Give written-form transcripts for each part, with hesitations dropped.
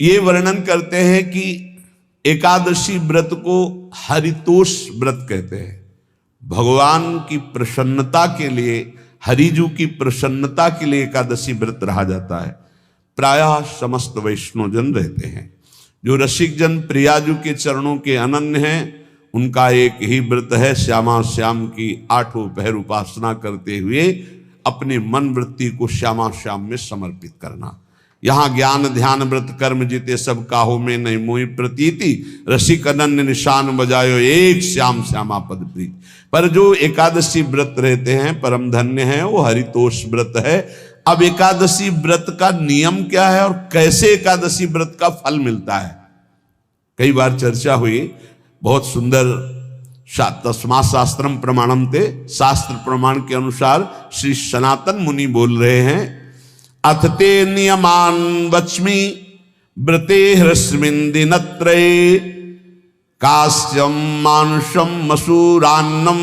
ये वर्णन करते हैं कि एकादशी व्रत को हरितोष व्रत कहते हैं। भगवान की प्रसन्नता के लिए, हरिजू की प्रसन्नता के लिए एकादशी व्रत रहा जाता है। प्रायः समस्त वैष्णवजन रहते हैं। जो रसिक जन प्रियाजू के चरणों के अनन्य हैं, उनका एक ही व्रत है, श्यामा श्याम की 8 पहर उपासना करते हुए अपनी मन वृत्ति को श्यामा श्याम में समर्पित करना। यहाँ ज्ञान ध्यान व्रत कर्म जीते सब काहू में नहीं मोहि प्रतीति, रसिक अनन्य निशान बजायो एक श्याम श्यामा पद प्रीति। पर जो एकादशी व्रत रहते हैं परम धन्य हैं, वो हरितोष व्रत है। अब एकादशी व्रत का नियम क्या है और कैसे एकादशी व्रत का फल मिलता है, कई बार चर्चा हुई। बहुत सुंदर तस्मा शास्त्रम प्रमाणम थे, शास्त्र प्रमाण के अनुसार श्री सनातन मुनि बोल रहे हैं, अथ ते नियमान वच्मि व्रते ह्रस्मिन् दिनत्रये, कास्यम मानुषम मसूरान्नम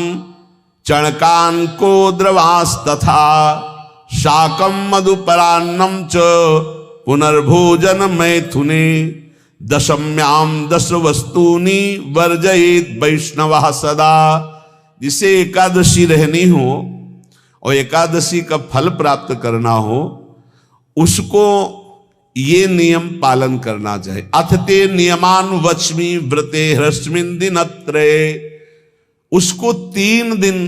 चणकान को द्रवास्तथा, शाकम मधुपरान्नम च पुनर्भोजन मैथुने, दशम्याम 10 वस्तूनि वर्जयेत वैष्णवः सदा। जिसे एकादशी रहनी हो और एकादशी का फल प्राप्त करना हो, उसको ये नियम पालन करना चाहिए। अथ ते नियमान वच्मि व्रते ह्रस्मिन् दिनत्रये, उसको 3 दिन,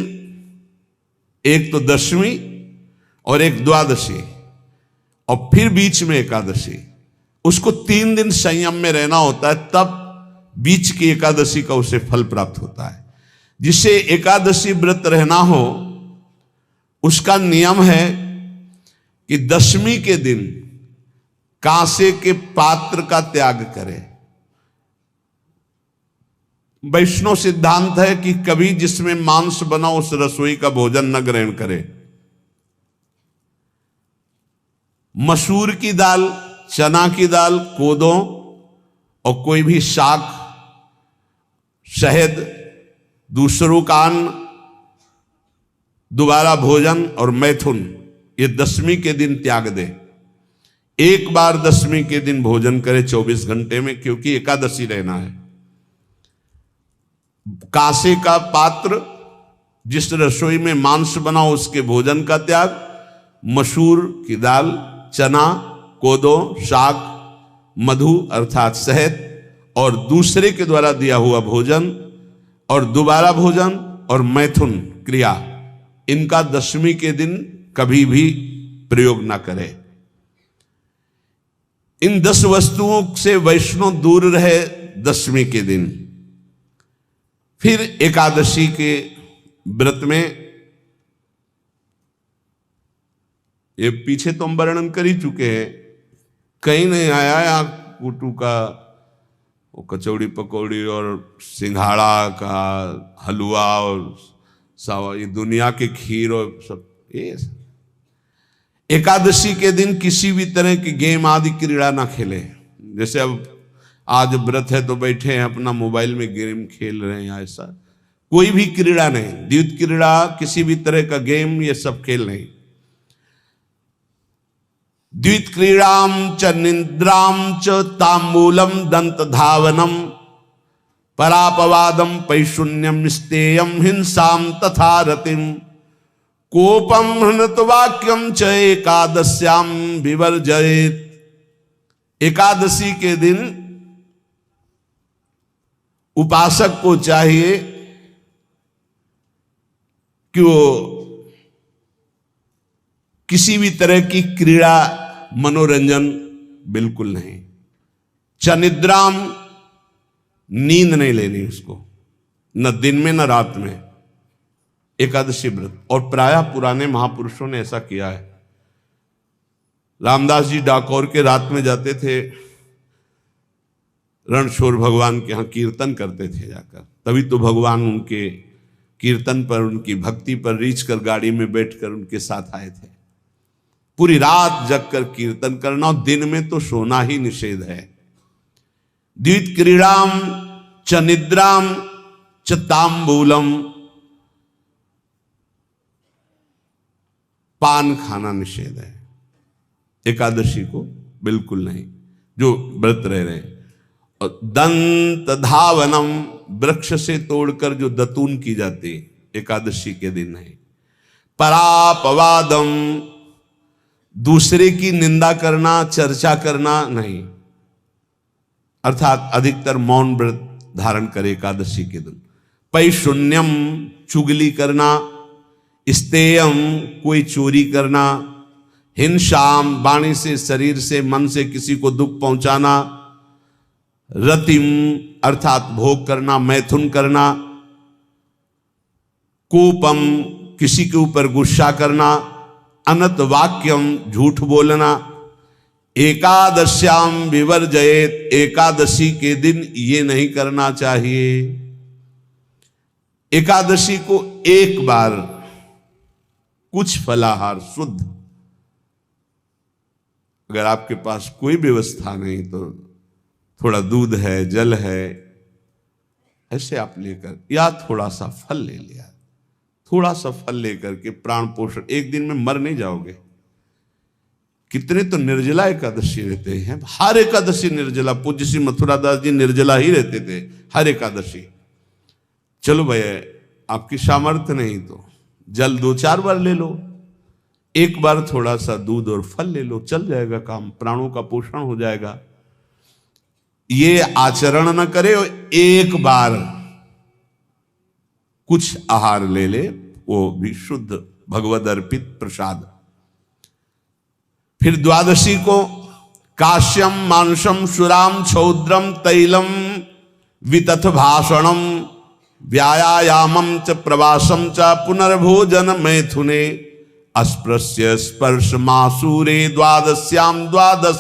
एक तो दशमी और एक द्वादशी और फिर बीच में एकादशी, उसको 3 दिन संयम में रहना होता है, तब बीच की एकादशी का उसे फल प्राप्त होता है। जिसे एकादशी व्रत रहना हो उसका नियम है कि दशमी के दिन कांसे के पात्र का त्याग करे। वैष्णव सिद्धांत है कि कभी जिसमें मांस बना उस रसोई का भोजन न ग्रहण करे। मसूर की दाल, चना की दाल, कोदों और कोई भी शाक, शहद, दूसरों का अन्न, दोबारा भोजन और मैथुन, ये दशमी के दिन त्याग दे। एक बार दशमी के दिन भोजन करे 24 घंटे में, क्योंकि एकादशी रहना है। कांसे का पात्र, जिस रसोई में मांस बना उसके भोजन का त्याग, मसूर की दाल, चना, कोदो, शाक, मधु अर्थात शहद और दूसरे के द्वारा दिया हुआ भोजन और दोबारा भोजन और मैथुन क्रिया, इनका दशमी के दिन कभी भी प्रयोग ना करें। इन 10 वस्तुओं से वैष्णव दूर रहे दशमी के दिन। फिर एकादशी के व्रत में, ये पीछे तो हम वर्णन कर ही चुके हैं, कहीं नहीं आया या कुटू का वो कचौड़ी पकौड़ी और सिंघाड़ा का हलवा और सावा, ये दुनिया के खीर और सब। ये एकादशी के दिन किसी भी तरह की गेम आदि क्रीड़ा ना खेले। जैसे अब आज व्रत है तो बैठे हैं अपना मोबाइल में गेम खेल रहे हैं, ऐसा कोई भी क्रीड़ा नहीं। द्वैत क्रीड़ा, किसी भी तरह का गेम, ये सब खेल नहीं। द्वैत क्रीड़ाम च निद्राम च तांबूलम दंत धावनम, परापवादम पैशून्यम स्तेयम हिंसाम तथा रतिम, कोपम हृत वाक्यम च एकादश्याम विवर्जयेत। एकादशी के दिन उपासक को चाहिए कि वो किसी भी तरह की क्रीड़ा, मनोरंजन बिल्कुल नहीं। चनिद्राम, नींद नहीं लेनी उसको, न दिन में न रात में, एकादशी व्रत। और प्रायः पुराने महापुरुषों ने ऐसा किया है। रामदास जी डाकोर के रात में जाते थे, रणछोड़ भगवान के यहाँ कीर्तन करते थे जाकर। तभी तो भगवान उनके कीर्तन पर, उनकी भक्ति पर रीझ कर गाड़ी में बैठकर उनके साथ आए थे। पूरी रात जगकर कीर्तन करना, और दिन में तो सोना ही निषेध है। द्वैत क्रीड़ाम च निद्राम च तांबूलम, पान खाना निषेध है एकादशी को, बिल्कुल नहीं। जो व्रत रह रहे हैं। और दंत धावनम, वृक्ष से तोड़कर जो दतून की जाती एकादशी के दिन है। परापवादम, दूसरे की निंदा करना, चर्चा करना नहीं, अर्थात अधिकतर मौन व्रत धारण करे एकादशी के दिन। पैशून्यम, चुगली करना। स्तेयम, कोई चोरी करना। हिंसाम, वाणी से, शरीर से, मन से किसी को दुख पहुंचाना। रतिम, अर्थात भोग करना, मैथुन करना। कोपम, किसी के ऊपर गुस्सा करना। अनत वाक्यम, झूठ बोलना। एकादश्याम विवर्जयेत, एकादशी के दिन ये नहीं करना चाहिए। एकादशी को एक बार कुछ फलाहार शुद्ध, अगर आपके पास कोई व्यवस्था नहीं तो थोड़ा दूध है, जल है, ऐसे आप लेकर, या थोड़ा सा फल ले लिया, थोड़ा सा फल लेकर के प्राण पोषण, एक दिन में मर नहीं जाओगे। कितने तो निर्जला एकादशी रहते हैं, हर एकादशी निर्जला। पूज्य श्री मथुरा दास जी निर्जला ही रहते थे हर एकादशी। चलो भैया, आपकी सामर्थ्य नहीं तो जल 2-4 बार ले लो, एक बार थोड़ा सा दूध और फल ले लो, चल जाएगा काम, प्राणों का पोषण हो जाएगा। ये आचरण न करे, एक बार कुछ आहार ले ले, वो भी शुद्ध भगवद अर्पित प्रसाद। फिर द्वादशी को काश्यम, मांसम, सुराम, छौद्रम, तैलम, वितथ भाषणम, व्यायामम च प्रवासम च पुनर्भोजन मैथुने, अस्पृश्य स्पर्श मासूरे, द्वादश्याम द्वादश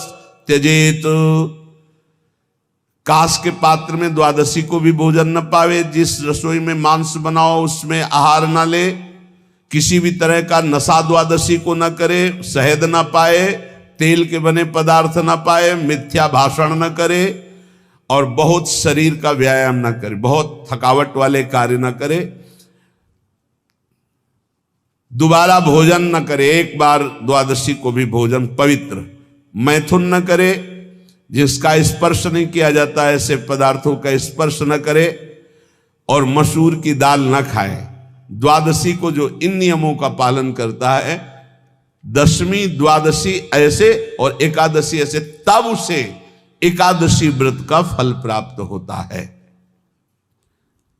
त्यजेत। कांस के पात्र में द्वादशी को भी भोजन न पावे। जिस रसोई में मांस बनाओ उसमें आहार न ले। किसी भी तरह का नशा द्वादशी को न करे। शहद न पाए, तेल के बने पदार्थ न पाए, मिथ्या भाषण न करे और बहुत शरीर का व्यायाम न करे, बहुत थकावट वाले कार्य न करे। दोबारा भोजन न करे, एक बार द्वादशी को भी भोजन पवित्र। मैथुन न करे, जिसका स्पर्श नहीं किया जाता ऐसे पदार्थों का स्पर्श न करे, और मसूर की दाल न खाए। द्वादशी को जो इन नियमों का पालन करता है, दशमी द्वादशी ऐसे और एकादशी ऐसे, तब उसे एकादशी व्रत का फल प्राप्त होता है।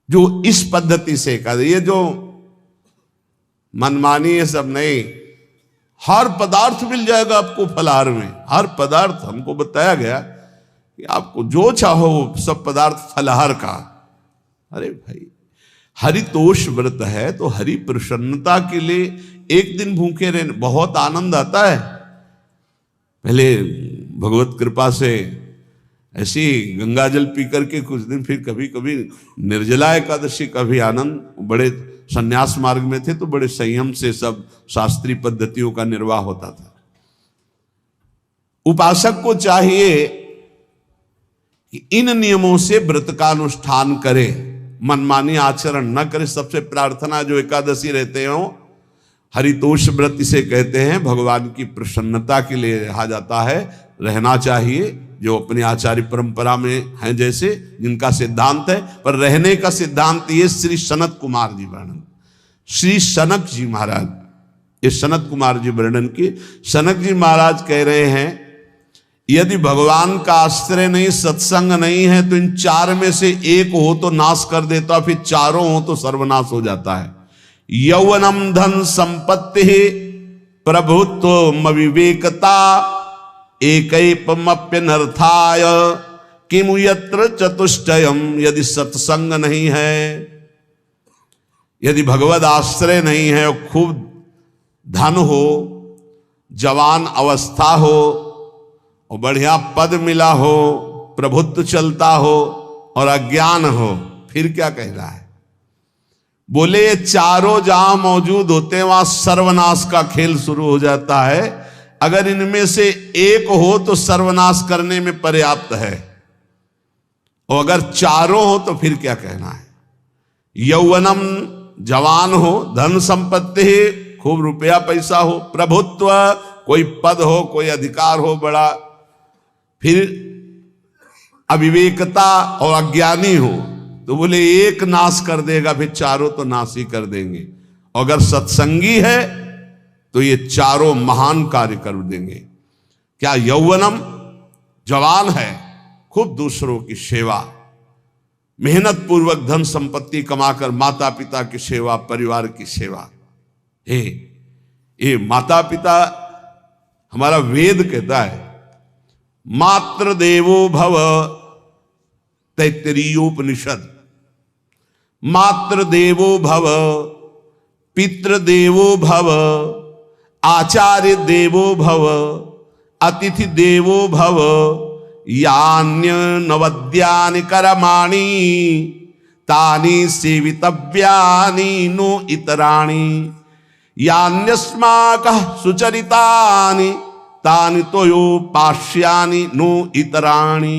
जो इस पद्धति से एकादशी, ये जो मनमानी है सब नहीं, हर पदार्थ मिल जाएगा आपको फलाहार में। हर पदार्थ हमको बताया गया कि आपको जो चाहो सब पदार्थ फलाहार का। अरे भाई, हरितोष व्रत है तो हरि प्रसन्नता के लिए एक दिन भूखे रहने बहुत आनंद आता है। पहले भगवत कृपा से ऐसी गंगा जल पी करके कुछ दिन, फिर कभी कभी निर्जला एकादशी का भी आनंद। बड़े संन्यास मार्ग में थे तो बड़े संयम से सब शास्त्रीय पद्धतियों का निर्वाह होता था। उपासक को चाहिए कि इन नियमों से व्रत का अनुष्ठान करे, मनमानी आचरण न करे। सबसे प्रार्थना जो एकादशी रहते हो, हरितोष व्रत इसे कहते हैं, भगवान की प्रसन्नता के लिए रहा जाता है, रहना चाहिए। जो अपनी आचार्य परंपरा में हैं, जैसे जिनका सिद्धांत है, पर रहने का सिद्धांत ये श्री सनत कुमार जी वर्णन, श्री सनक जी महाराज, ये सनत कुमार जी वर्णन की। सनक जी महाराज कह रहे हैं, यदि भगवान का आश्रय नहीं, सत्संग नहीं है, तो इन 4 में से एक हो तो नाश कर देता, फिर चारों हो तो सर्वनाश हो जाता है। यौवनम धन संपत्ति, प्रभुत्व विवेकता, एकैपमप्यनर्थाय किमु यत्र चतुष्टयम। यदि सत्संग नहीं है, यदि भगवद आश्रय नहीं है, और खूब धन हो, जवान अवस्था हो, और बढ़िया पद मिला हो, प्रभुत्व चलता हो, और अज्ञान हो, फिर क्या कह रहा है? बोले ये चारों जहां मौजूद होते हैं वहां सर्वनाश का खेल शुरू हो जाता है। अगर इनमें से एक हो तो सर्वनाश करने में पर्याप्त है, और अगर चारों हो तो फिर क्या कहना है? यौवनम, जवान हो, धन संपत्ति, खूब रुपया पैसा हो, प्रभुत्व, कोई पद हो, कोई अधिकार हो बड़ा, फिर अविवेकता और अज्ञानी हो तो बोले एक नाश कर देगा, फिर चारों तो नाश ही कर देंगे। और अगर सत्संगी है तो ये चारों महान कार्य कर देंगे। क्या यौवनम, जवान है, खूब दूसरों की सेवा, मेहनत पूर्वक धन संपत्ति कमाकर माता पिता की सेवा, परिवार की सेवा। ये माता पिता, हमारा वेद कहता है मातृ देवो भव, तैत्तरीयोपनिषद, मातृ देवो भव, पितृ देवो भव, आचार्य देवो भव, अतिथि देवो भव, यान्य नवद्यानि कर्माणि तानि सेवितव्यानि नो इतराणि, यान्यस्माकः सुचरितानि तानि तोयोपास्यानि नो इतराणि,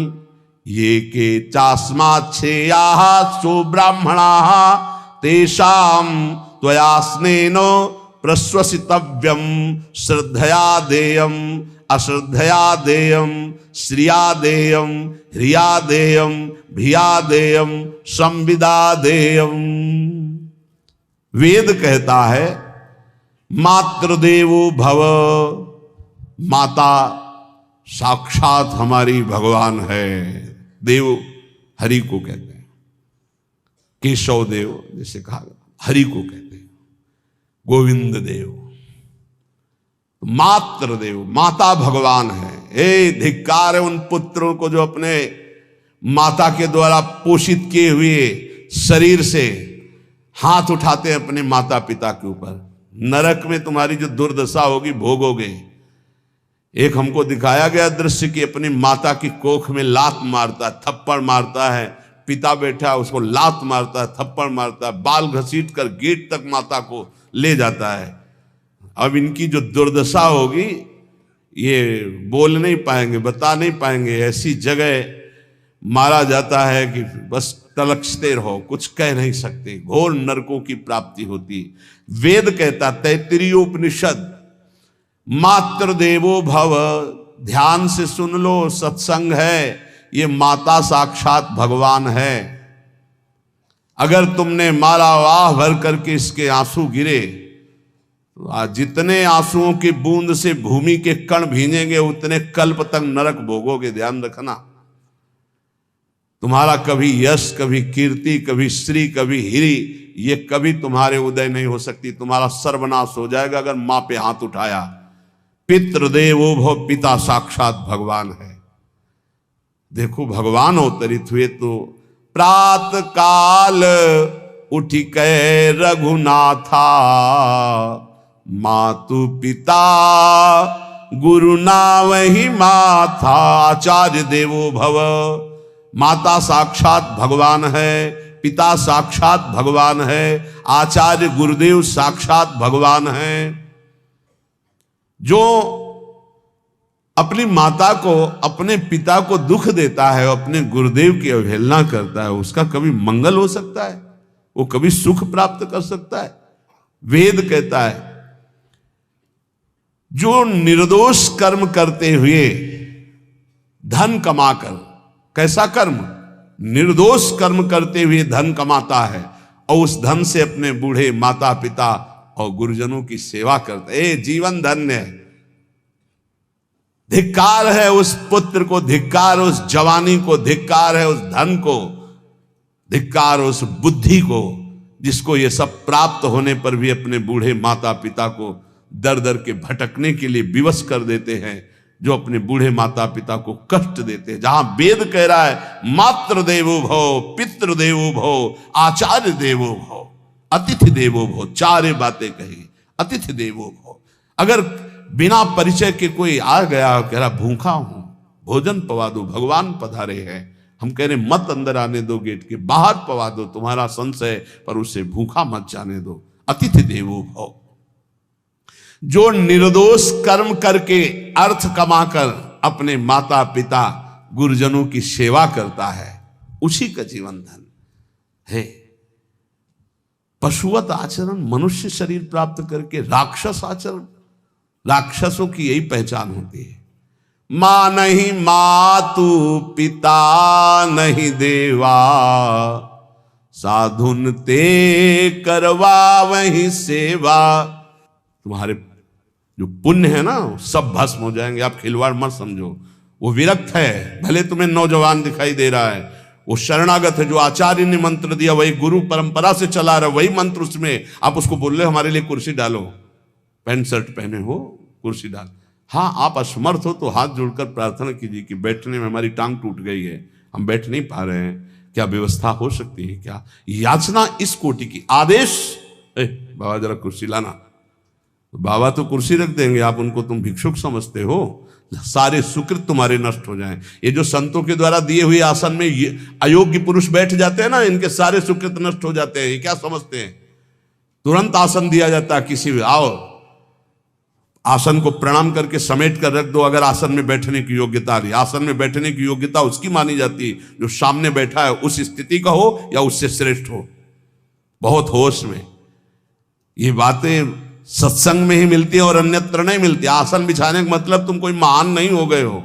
ये के चास्माच्छेयाः सो ब्राह्मणाः तेषां त्वया स्नेन प्रश्वसितव्यं, श्रद्धया देयं अश्रद्धया देयं, श्रिया देयं ह्रिया देयं भिया देयं संविदा देयं। वेद कहता है मातृदेवो भव, माता साक्षात हमारी भगवान है। देव हरि को कहते हैं, केशव देव जैसे कहा हरि को कहते हैं, गोविंद देव। मातृ देव, माता भगवान है। धिक्कार है उन पुत्रों को जो अपने माता के द्वारा पोषित किए हुए शरीर से हाथ उठाते हैं अपने माता पिता के ऊपर। नरक में तुम्हारी जो दुर्दशा होगी भोगोगे। एक हमको दिखाया गया दृश्य कि अपनी माता की कोख में लात मारता है, थप्पड़ मारता है, पिता बैठा है उसको लात मारता है, थप्पड़ मारता है, बाल घसीट कर गेट तक माता को ले जाता है। अब इनकी जो दुर्दशा होगी ये बोल नहीं पाएंगे, बता नहीं पाएंगे। ऐसी जगह मारा जाता है कि बस तलकते रहो, कुछ कह नहीं सकते। घोर नरकों की प्राप्ति होती। वेद कहता, तैत्तरीयोपनिषद, मातृ देवो भव। ध्यान से सुन लो, सत्संग है, ये माता साक्षात भगवान है। अगर तुमने मारा वाह भर करके इसके आंसू गिरे तो आज जितने आंसुओं की बूंद से भूमि के कण भींजेंगे उतने कल्प तक नरक भोगोगे। ध्यान रखना, तुम्हारा कभी यश, कभी कीर्ति, कभी श्री, कभी हिरी, ये कभी तुम्हारे उदय नहीं हो सकती। तुम्हारा सर्वनाश हो जाएगा अगर मां पे हाथ उठाया। पितृदेवो भव, पिता साक्षात भगवान है। देखो भगवान अवतरित हुए तो प्रात काल उठी कै रघुनाथा, मातु पिता गुरु नावहि माथा। आचार्य देवो भव, माता साक्षात भगवान है, पिता साक्षात भगवान है, आचार्य गुरुदेव साक्षात भगवान है। जो अपनी माता को, अपने पिता को दुख देता है, अपने गुरुदेव की अवहेलना करता है, उसका कभी मंगल हो सकता है? वो कभी सुख प्राप्त कर सकता है? वेद कहता है जो निर्दोष कर्म करते हुए धन कमाकर, कैसा कर्म? निर्दोष कर्म करते हुए धन कमाता है और उस धन से अपने बूढ़े माता पिता और गुरुजनों की सेवा करता है, जीवन धन्य है। धिक्कार है उस पुत्र को, धिक्कार उस जवानी को, धिक्कार है उस धन को, धिक्कार उस बुद्धि को जिसको ये सब प्राप्त होने पर भी अपने बूढ़े माता पिता को दर दर के भटकने के लिए विवश कर देते हैं, जो अपने बूढ़े माता पिता को कष्ट देते हैं। जहां वेद कह रहा है मातृ देवो भव, पितृ देवो भव, आचार्य देवो भव, अतिथि देवो भव, चारे बातें कही। अतिथि देवो भव, अगर बिना परिचय के कोई आ गया, कह रहा भूखा हूं, भोजन पवा दो, भगवान पधारे हैं, हम कह रहे मत अंदर आने दो, गेट के बाहर पवा दो, तुम्हारा संशय, पर उसे भूखा मत जाने दो। अतिथि देवो भव, जो निर्दोष कर्म करके अर्थ कमाकर अपने माता पिता गुरुजनों की सेवा करता है, उसी का जीवन धन है। पशुवत आचरण, मनुष्य शरीर प्राप्त करके राक्षस आचरण, राक्षसों की यही पहचान होती है। मां नहीं मातु पिता नहीं देवा, साधुन ते करवा वही सेवा। तुम्हारे जो पुण्य है ना सब भस्म हो जाएंगे, आप खिलवाड़ मत समझो। वो विरक्त है, भले तुम्हें नौजवान दिखाई दे रहा है, वो शरणागत है। जो आचार्य ने मंत्र दिया वही गुरु परंपरा से चला रहा, वही मंत्र उसमें। आप उसको बोल रहे हमारे लिए कुर्सी डालो, पैंट शर्ट पहने हो कुर्सी डाल। हाँ, आप असमर्थ हो तो हाथ जोड़कर प्रार्थना कीजिए कि बैठने में हमारी टांग टूट गई है, हम बैठ नहीं पा रहे हैं, क्या व्यवस्था हो सकती है क्या? याचना इस कोटि की। आदेश, बाबा जरा कुर्सी लाना, तो बाबा तो कुर्सी रख देंगे, आप उनको तुम भिक्षुक समझते हो, सारे सुकृत तुम्हारे नष्ट हो जाएं। ये जो संतों के द्वारा दिए हुए आसन में ये अयोग्य पुरुष बैठ जाते हैं ना, इनके सारे सुकृत नष्ट हो जाते हैं। ये क्या समझते हैं? तुरंत आसन दिया जाता है किसी भी, आओ आसन को प्रणाम करके समेट कर रख दो अगर आसन में बैठने की योग्यता रही। आसन में बैठने की योग्यता उसकी मानी जाती है जो सामने बैठा है उस स्थिति का हो या उससे श्रेष्ठ हो। बहुत होश में ये बातें सत्संग में ही मिलती है और अन्यत्र नहीं मिलती। आसन बिछाने का मतलब तुम कोई महान नहीं हो गए हो,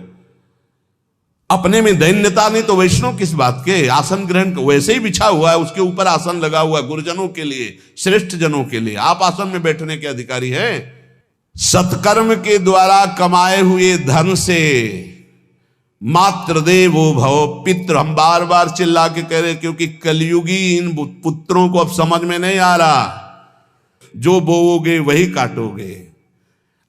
अपने में दैन्यता नहीं तो वैष्णव किस बात के? आसन ग्रहण वैसे ही बिछा हुआ है, उसके ऊपर आसन लगा हुआ है गुरुजनों के लिए, श्रेष्ठ जनों के लिए। आप आसन में बैठने के अधिकारी हैं। सत्कर्म के द्वारा कमाए हुए धन से मात्र देवो भव पितृ, हम बार बार चिल्ला के कह रहे क्योंकि कलयुगी इन पुत्रों को अब समझ में नहीं आ रहा। जो बोओगे वही काटोगे।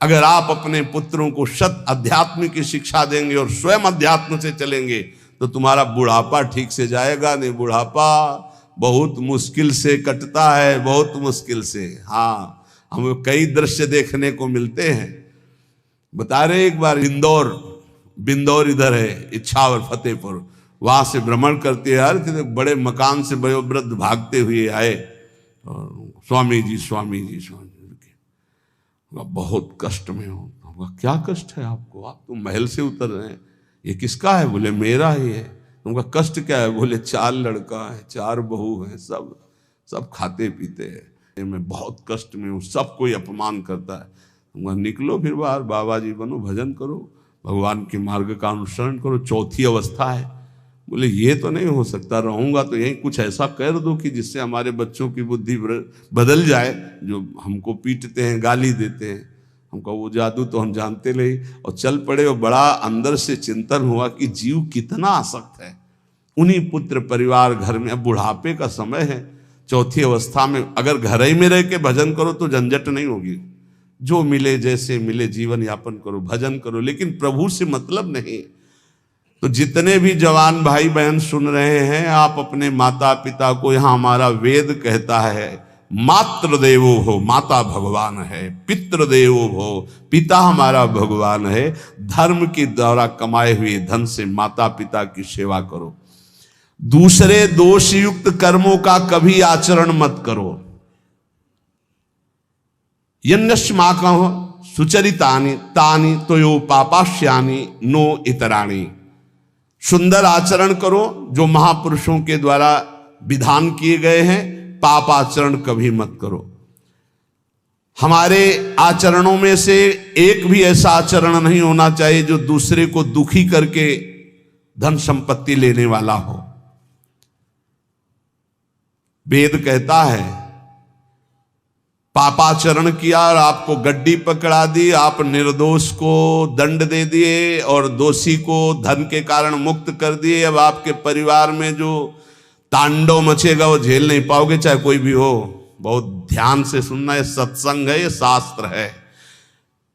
अगर आप अपने पुत्रों को सत अध्यात्म की शिक्षा देंगे और स्वयं अध्यात्म से चलेंगे तो तुम्हारा बुढ़ापा ठीक से जाएगा नहीं। बुढ़ापा बहुत मुश्किल से कटता है, बहुत मुश्किल से। हाँ, हमें कई दृश्य देखने को मिलते हैं। बता रहे एक बार बिंदौर इधर है, इच्छावर फतेहपुर, वहां से भ्रमण करते यार बड़े मकान से वयोवृद्ध भागते हुए आए और स्वामी जी बहुत कष्ट में हो। क्या कष्ट है आपको? आप तो महल से उतर रहे हैं, ये किसका है? बोले मेरा ही है। तुमका कष्ट क्या है? बोले 4 लड़का है, 4 बहू है, सब खाते पीते हैं, मैं बहुत कष्ट में हूँ, सब कोई अपमान करता है। तुमका निकलो फिर बाहर, बाबा जी बनो, भजन करो, भगवान के मार्ग का अनुसरण करो। चौथी अवस्था है। बोले ये तो नहीं हो सकता, रहूंगा तो यहीं कुछ ऐसा कर दो कि जिससे हमारे बच्चों की बुद्धि बदल जाए, जो हमको पीटते हैं, गाली देते हैं। हमको वो जादू तो हम जानते नहीं, और चल पड़े। और बड़ा अंदर से चिंतन हुआ कि जीव कितना आसक्त है उन्हीं पुत्र परिवार घर में। अब बुढ़ापे का समय है, चौथी अवस्था में अगर घर ही में रह के भजन करो तो झंझट नहीं होगी। जो मिले जैसे मिले जीवन यापन करो, भजन करो, लेकिन प्रभु से मतलब नहीं। तो जितने भी जवान भाई बहन सुन रहे हैं, आप अपने माता पिता को, यहां हमारा वेद कहता है मात्र देवो हो, माता भगवान है, पितृ देवो हो, पिता हमारा भगवान है। धर्म के द्वारा कमाए हुए धन से माता पिता की सेवा करो। दूसरे दोष युक्त कर्मों का कभी आचरण मत करो। यन्नस्माकं सुचरितानि तानि तोयो पापाश्यानि नो इतराणि। सुंदर आचरण करो जो महापुरुषों के द्वारा विधान किए गए हैं, पाप आचरण कभी मत करो। हमारे आचरणों में से एक भी ऐसा आचरण नहीं होना चाहिए जो दूसरे को दुखी करके धन संपत्ति लेने वाला हो। वेद कहता है पापाचरण किया और आपको गड्डी पकड़ा दी, आप निर्दोष को दंड दे दिए और दोषी को धन के कारण मुक्त कर दिए। अब आपके परिवार में जो तांडव मचेगा वो झेल नहीं पाओगे, चाहे कोई भी हो। बहुत ध्यान से सुनना, ये सत्संग है, ये शास्त्र है।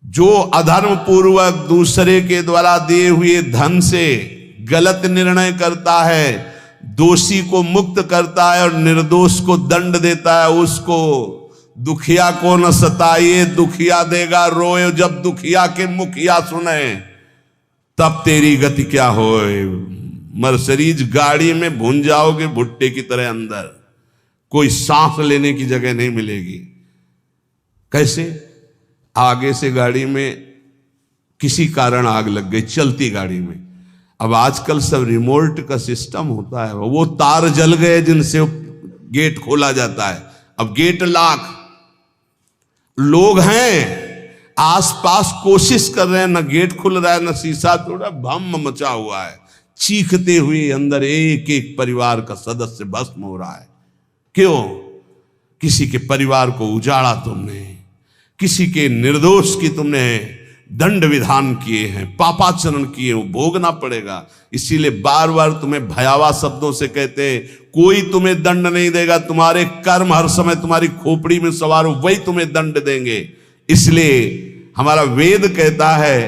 जो अधर्म पूर्वक दूसरे के द्वारा दिए हुए धन से गलत निर्णय करता है, दोषी को मुक्त करता है और निर्दोष को दंड देता है, उसको दुखिया को न सताइए, दुखिया देगा रोए। जब दुखिया के मुखिया सुने तब तेरी गति क्या होए। मर्सिडीज गाड़ी में भून जाओगे भुट्टे की तरह अंदर, कोई सांस लेने की जगह नहीं मिलेगी। कैसे? आगे से गाड़ी में किसी कारण आग लग गई, चलती गाड़ी में। अब आजकल सब रिमोट का सिस्टम होता है, वो तार जल गए जिनसे गेट खोला जाता है। अब गेट लॉक, लोग हैं आसपास कोशिश कर रहे हैं, न गेट खुल रहा है न शीशा तोड़ा, भम मचा हुआ है, चीखते हुए अंदर एक एक परिवार का सदस्य भस्म हो रहा है। क्यों? किसी के परिवार को उजाड़ा तुमने, किसी के निर्दोष की तुमने दंड विधान किए हैं, पापाचरण किए, वो भोगना पड़ेगा। इसीलिए बार बार तुम्हें भयावह शब्दों से कहते हैं, कोई तुम्हें दंड नहीं देगा, तुम्हारे कर्म हर समय तुम्हारी खोपड़ी में सवार हो, वही तुम्हें दंड देंगे। इसलिए हमारा वेद कहता है,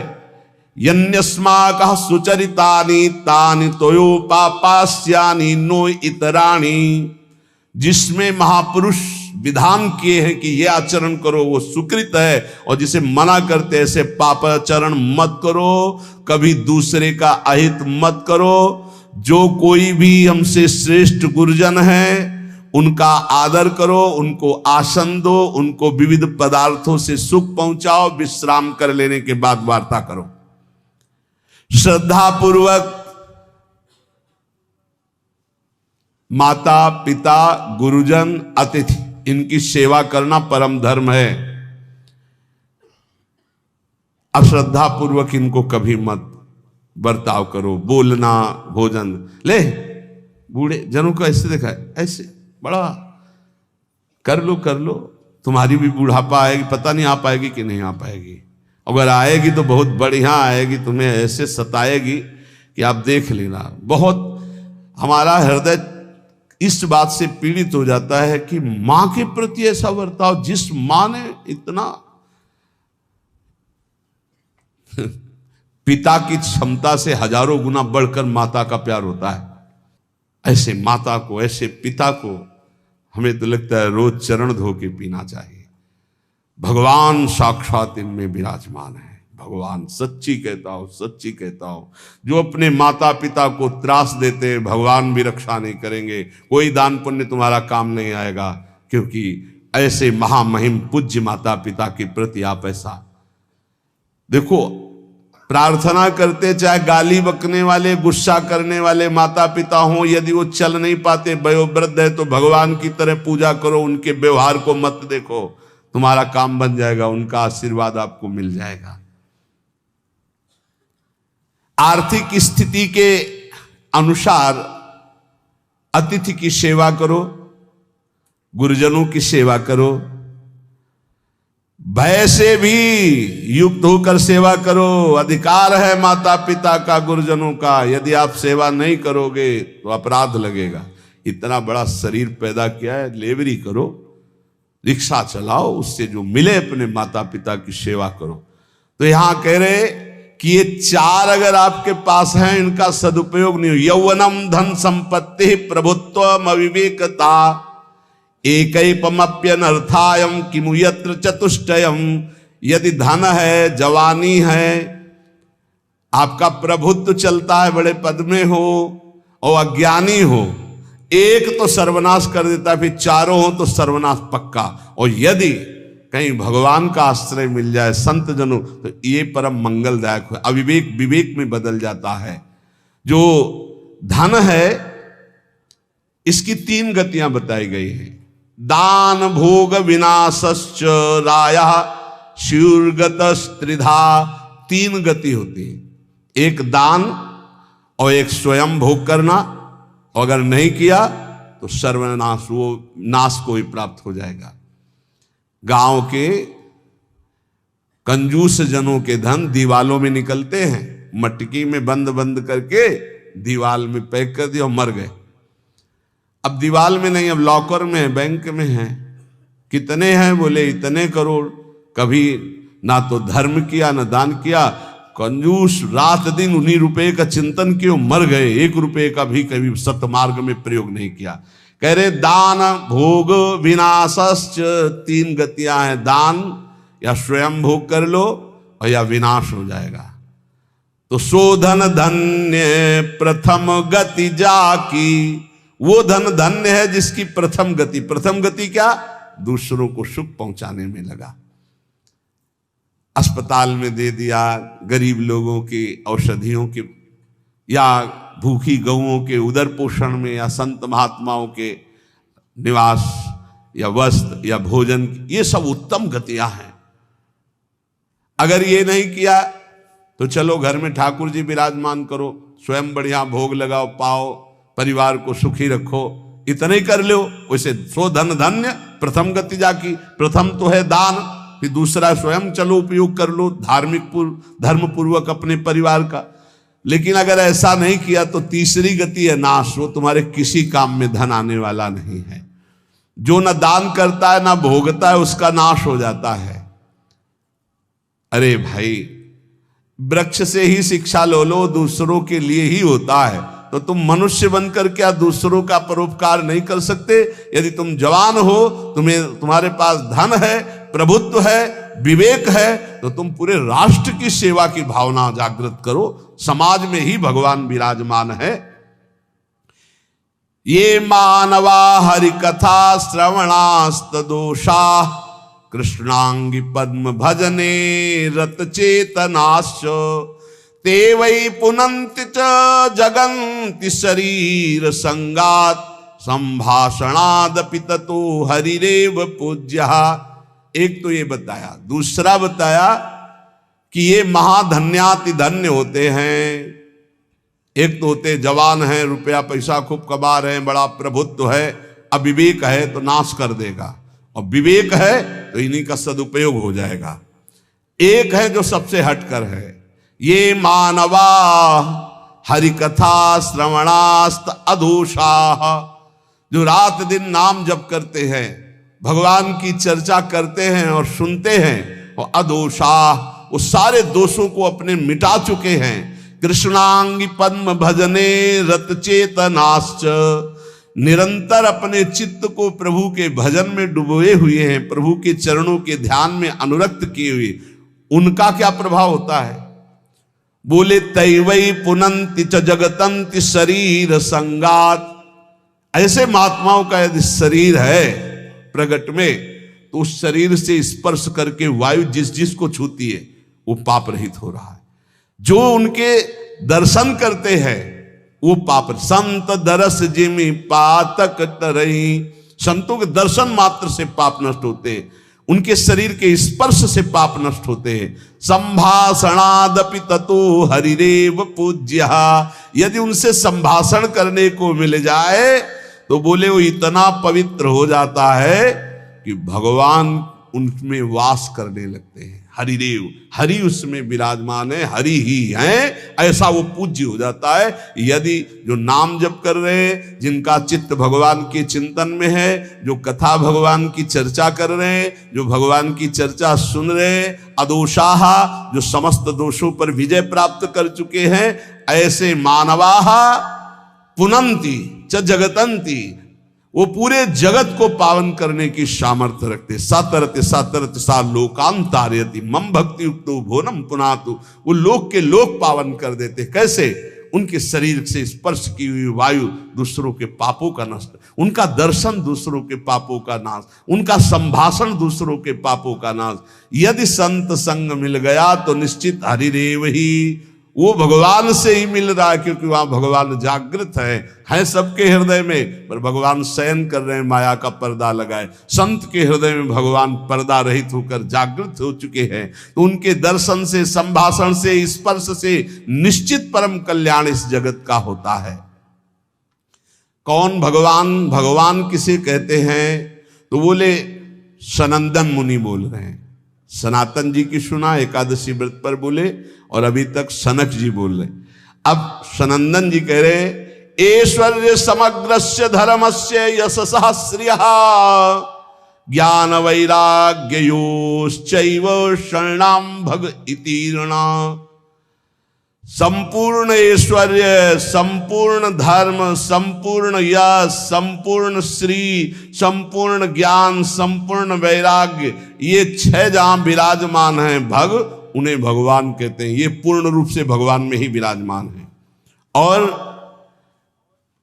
यन्यस्माकः सुचरितानि तानि तोयो पापास्यानि नो इतराणि। जिसमें महापुरुष विधान किए हैं कि ये आचरण करो वो सुकृत है, और जिसे मना करते ऐसे पापाचरण मत करो, कभी दूसरे का अहित मत करो। जो कोई भी हमसे श्रेष्ठ गुरुजन है उनका आदर करो, उनको आसन दो, उनको विविध पदार्थों से सुख पहुंचाओ, विश्राम कर लेने के बाद वार्ता करो। श्रद्धा पूर्वक माता पिता गुरुजन अतिथि इनकी सेवा करना परम धर्म है। अश्रद्धा पूर्वक इनको कभी मत बर्ताव करो। बोलना, भोजन ले, बूढ़े जनों को ऐसे देखा है, ऐसे बड़ा कर लो, तुम्हारी भी बुढ़ापा आएगी, पता नहीं आ पाएगी कि नहीं आ पाएगी। अगर आएगी तो बहुत बढ़िया आएगी, तुम्हें ऐसे सताएगी कि आप देख लेना। बहुत हमारा हृदय इस बात से पीड़ित हो जाता है कि मां के प्रति ऐसा बर्ताव, जिस मां ने इतना पिता की क्षमता से हजारों गुना बढ़कर माता का प्यार होता है। ऐसे माता को, ऐसे पिता को हमें तो लगता है रोज चरण धो के पीना चाहिए। भगवान साक्षात इनमें विराजमान है। भगवान सच्ची कहता हूं, जो अपने माता पिता को त्रास देते हैं, भगवान भी रक्षा नहीं करेंगे। कोई दान पुण्य तुम्हारा काम नहीं आएगा, क्योंकि ऐसे महामहिम पूज्य माता पिता के प्रति आप ऐसा देखो, प्रार्थना करते, चाहे गाली बकने वाले, गुस्सा करने वाले माता पिता हों, यदि वो चल नहीं पाते, वयोवृद्ध है, तो भगवान की तरह पूजा करो, उनके व्यवहार को मत देखो, तुम्हारा काम बन जाएगा, उनका आशीर्वाद आपको मिल जाएगा। आर्थिक स्थिति के अनुसार अतिथि की सेवा करो, गुरुजनों की सेवा करो, भय से भी युक्त होकर सेवा करो। अधिकार है माता पिता का, गुरुजनों का। यदि आप सेवा नहीं करोगे तो अपराध लगेगा। इतना बड़ा शरीर पैदा किया है, लेबरी करो, रिक्शा चलाओ, उससे जो मिले अपने माता पिता की सेवा करो। तो यहां कह रहे कि ये चार अगर आपके पास हैं, इनका सदुपयोग नहीं हो। यौवनम धन संपत्ति प्रभुत्वम अविवेकता एकैपमप्यनर्थायम किमु यत्र चतुष्टयम। यदि धन है, जवानी है, आपका प्रभुत्व चलता है, बड़े पद में हो और अज्ञानी हो, एक तो सर्वनाश कर देता है, फिर चारों हो तो सर्वनाश पक्का। और यदि कहीं भगवान का आश्रय मिल जाए, संत जनों, तो ये परम मंगलदायक है। अविवेक विवेक में बदल जाता है। जो धन है, इसकी तीन गतियां बताई गई हैं। दान भोग विनाशश्च रायः शूर्गतस्त्रिधा। तीन गति होती है, एक दान और एक स्वयं भोग करना, और अगर नहीं किया तो सर्वनाश, वो नाश को ही प्राप्त हो जाएगा। गांव के कंजूस जनों के धन दीवालों में निकलते हैं, मटकी में बंद बंद करके दीवाल में पैक कर दिया और मर गए। अब दीवाल में नहीं, अब लॉकर में है, बैंक में है। कितने हैं? बोले इतने करोड़। कभी ना तो धर्म किया ना दान किया, कंजूस रात दिन उन्हीं रुपए का चिंतन किया, मर गए। एक रुपए का भी कभी सतमार्ग में प्रयोग नहीं किया। कह रहे दान भोग विनाशश्च, तीन गतियां हैं। दान या स्वयं भोग कर लो और या विनाश हो जाएगा। तो शोधन धन्य प्रथम गति जाकी। वो धन धन्य है जिसकी प्रथम गति, प्रथम गति क्या? दूसरों को सुख पहुंचाने में लगा। अस्पताल में दे दिया, गरीब लोगों की औषधियों के, या भूखी गौओं के उदर पोषण में, या संत महात्माओं के निवास या वस्त्र या भोजन, ये सब उत्तम गतियां हैं। अगर ये नहीं किया तो चलो घर में ठाकुर जी विराजमान करो, स्वयं बढ़िया भोग लगाओ, पाओ, परिवार को सुखी रखो, इतना ही कर लो। वैसे सो धन धन्य प्रथम गति जाकी, प्रथम तो है दान, फिर दूसरा स्वयं चलो उपयोग कर लो धार्मिक धर्म पूर्वक अपने परिवार का। लेकिन अगर ऐसा नहीं किया तो तीसरी गति है नाश, वो तुम्हारे किसी काम में धन आने वाला नहीं है। जो न दान करता है ना भोगता है उसका नाश हो जाता है। अरे भाई, वृक्ष से ही शिक्षा लो, दूसरों के लिए ही होता है, तो तुम मनुष्य बनकर क्या दूसरों का परोपकार नहीं कर सकते? यदि तुम जवान हो, तुम्हारे पास धन है, प्रभुत्व है, विवेक है, तो तुम पूरे राष्ट्र की सेवा की भावना जागृत करो। समाज में ही भगवान विराजमान है। ये मानवा हरि कथा श्रवणास्त दोषा कृष्णांगी पद्म भजने रत चेतनाश्च ते वै पुनन्ति च जगन्ति शरीर संगात संभाषणादपि ततो हरिरेव पूज्यः। एक तो ये बताया, दूसरा बताया कि ये महाधन्याति धन्य होते हैं। एक तो होते जवान हैं, रुपया पैसा खूब कमा रहे हैं, बड़ा प्रभुत्व है, अविवेक है तो नाश कर देगा, और विवेक है तो इन्हीं का सदुपयोग हो जाएगा। एक है जो सबसे हटकर है, ये मानवा हरिकथा श्रवणास्त अधोषा, जो रात दिन नाम जप करते हैं, भगवान की चर्चा करते हैं और सुनते हैं, और अधोषा, वो सारे दोषों को अपने मिटा चुके हैं। कृष्णांगी पद्म भजने रत चेतनाश्च, निरंतर अपने चित्त को प्रभु के भजन में डुबोए हुए हैं, प्रभु के चरणों के ध्यान में अनुरक्त किए हुए, उनका क्या प्रभाव होता है? बोले तैवई पुनंति च जगतंति शरीर संगात। ऐसे महात्माओं का यदि शरीर है प्रगट में, तो उस शरीर से स्पर्श करके वायु जिस जिस को छूती है वो पाप रहित हो रहा है। जो उनके दर्शन करते हैं वो पाप। संत दरस जिमि पातक तरही, संतों के दर्शन मात्र से पाप नष्ट होते हैं, उनके शरीर के स्पर्श से पाप नष्ट होते हैं। संभाषणादपि ततो हरिरेव पूज्यः, यदि उनसे संभाषण करने को मिल जाए तो बोले वो इतना पवित्र हो जाता है कि भगवान उनमें वास करने लगते हैं। हरिदेव, हरि उसमें विराजमान है, हरि ही हैं, ऐसा वो पूज्य हो जाता है। यदि जो नाम जप कर रहे हैं, जिनका चित्त भगवान के चिंतन में है, जो कथा भगवान की चर्चा कर रहे हैं, जो भगवान की चर्चा सुन रहे हैं, अदोषाः, जो समस्त दोषों पर विजय प्राप्त कर चुके हैं, ऐसे मानवाः पुनन्ति च जगतंति, वो पूरे जगत को पावन करने की सामर्थ्य रखते। सातरते सातरते सा लोकांतारयति मम भक्ति युक्तो भोनम पुनातु, वो लोक के लोक पावन कर देते। कैसे? उनके शरीर से स्पर्श की हुई वायु दूसरों के पापों का नष्ट, उनका दर्शन दूसरों के पापों का नाश, उनका संभाषण दूसरों के पापों का नाश। यदि संत संग मिल गया तो निश्चित हरिदेव ही, वो भगवान से ही मिल रहा है, क्योंकि वहां भगवान जागृत है सबके हृदय में, पर भगवान शयन कर रहे हैं, माया का पर्दा लगाए। संत के हृदय में भगवान पर्दा रहित होकर जागृत हो चुके हैं, तो उनके दर्शन से, संभाषण से, स्पर्श से निश्चित परम कल्याण इस जगत का होता है। कौन भगवान? भगवान किसे कहते हैं? तो बोले सनंदन मुनि बोल रहे हैं। सनातन जी की सुना, एकादशी व्रत पर बोले, और अभी तक सनक जी बोल रहे। अब सनंदन जी कह रहे ऐश्वर्य समग्रस्य धर्मस्य यशसः श्रियः ज्ञान वैराग्ययोश्चैव शरणां भग इति ऋणा। संपूर्ण ऐश्वर्य, संपूर्ण धर्म, संपूर्ण यश, संपूर्ण श्री, संपूर्ण ज्ञान, संपूर्ण वैराग्य, ये 6 जहां विराजमान हैं भग, उन्हें भगवान कहते हैं। ये पूर्ण रूप से भगवान में ही विराजमान है, और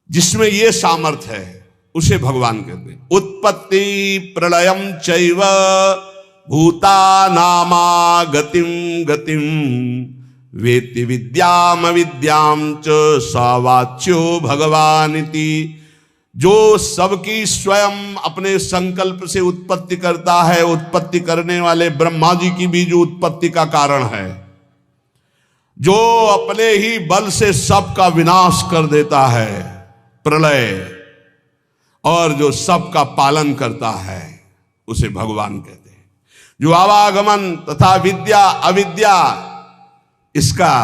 जिसमें ये सामर्थ्य है उसे भगवान कहते हैं। उत्पत्ति प्रलयम चैव भूतानामा गतिम गतिम वेत्ति विद्याम विद्याम च स वाच्यो भगवानिति। जो सबकी स्वयं अपने संकल्प से उत्पत्ति करता है, उत्पत्ति करने वाले ब्रह्मा जी की भी जो उत्पत्ति का कारण है, जो अपने ही बल से सबका विनाश कर देता है, प्रलय, और जो सबका पालन करता है उसे भगवान कहते हैं। जो आवागमन तथा विद्या अविद्या इसका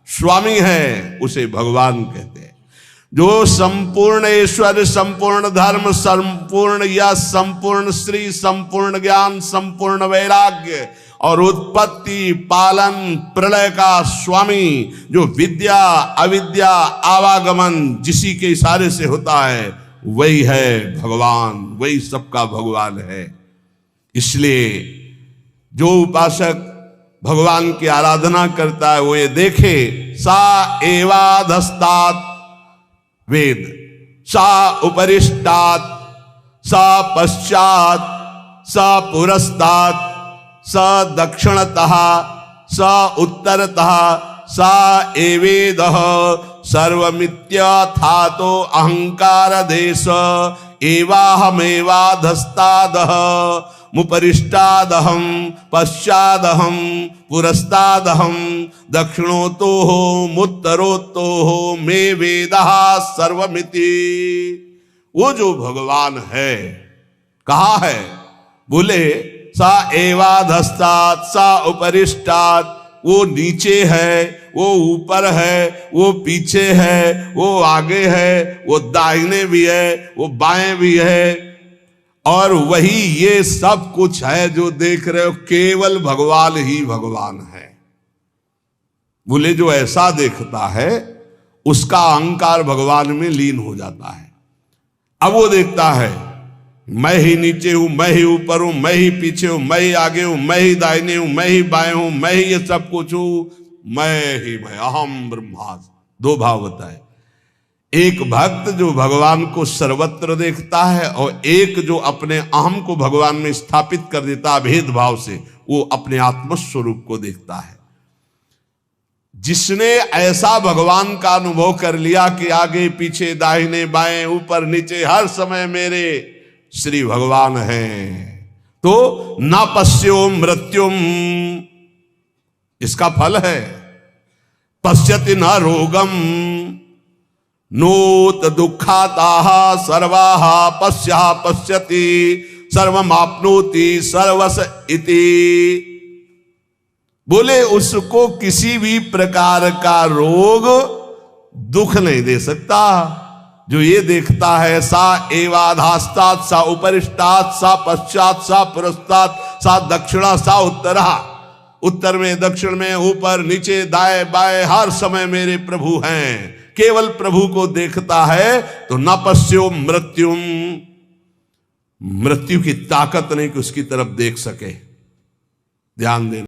स्वामी है उसे भगवान कहते हैं। जो संपूर्ण ईश्वर, संपूर्ण धर्म, संपूर्ण यश, संपूर्ण श्री, संपूर्ण ज्ञान, संपूर्ण वैराग्य और उत्पत्ति पालन प्रलय का स्वामी, जो विद्या अविद्या आवागमन जिसी के इशारे से होता है, वही है भगवान, वही सबका भगवान है। इसलिए जो उपासक भगवान की आराधना करता है वो ये देखे, सा एवाधस्तात् वेद, सा उपरिष्टात्, सा पश्चात्, सा पुरस्तात्, सा दक्षिणतः, सा उत्तरतः, सा एवेदः सर्वमित्यथातो अहंकार देश एवाहमेवाधस्तादः मुपरिष्टादहं पश्चादहं पुरस्तादहं दक्षिणोतोः मुत्तरोतोः मे वेदः सर्वमिति। वो जो भगवान है कहा है, बोले सा एवाधस्तात्, सा उपरिष्टात्, वो नीचे है, वो ऊपर है, वो पीछे है, वो आगे है, वो दाहिने भी है, वो बाएं भी है, और वही ये सब कुछ है जो देख रहे हो, केवल भगवान ही भगवान है। बोले जो ऐसा देखता है उसका अहंकार भगवान में लीन हो जाता है। अब वो देखता है मैं ही नीचे हूं, मैं ही ऊपर हूं, मैं ही पीछे हूं, मैं ही आगे हूं, मैं ही दाहिने हूं, मैं ही बाएं हूं, मैं ही ये सब कुछ हूं, मैं अहम ब्रह्मास्मि। दो भाव होता है, एक भक्त जो भगवान को सर्वत्र देखता है और एक जो अपने अहम को भगवान में स्थापित कर देता है भेदभाव से, वो अपने आत्मस्वरूप को देखता है। जिसने ऐसा भगवान का अनुभव कर लिया कि आगे पीछे दाहिने बाएं ऊपर नीचे हर समय मेरे श्री भगवान हैं, तो न पश्यो मृत्युम, इसका फल है पश्यति न रोगम नोत दुखाताः सर्वाः पश्यः पश्यति सर्वमाप्नोति सर्वस इति। बोले उसको किसी भी प्रकार का रोग दुख नहीं दे सकता। जो ये देखता है सा एवाधास्तात्, सा उपरिष्टात्, सा पश्चात्, सा पुरस्तात्, सा दक्षिणा, सा उत्तरा, उत्तर में दक्षिण में ऊपर नीचे दाएं बाएं हर समय मेरे प्रभु हैं। केवल प्रभु को देखता है तो न पश्यो मृत्युम, मृत्यु की ताकत नहीं कि उसकी तरफ देख सके। ध्यान देना।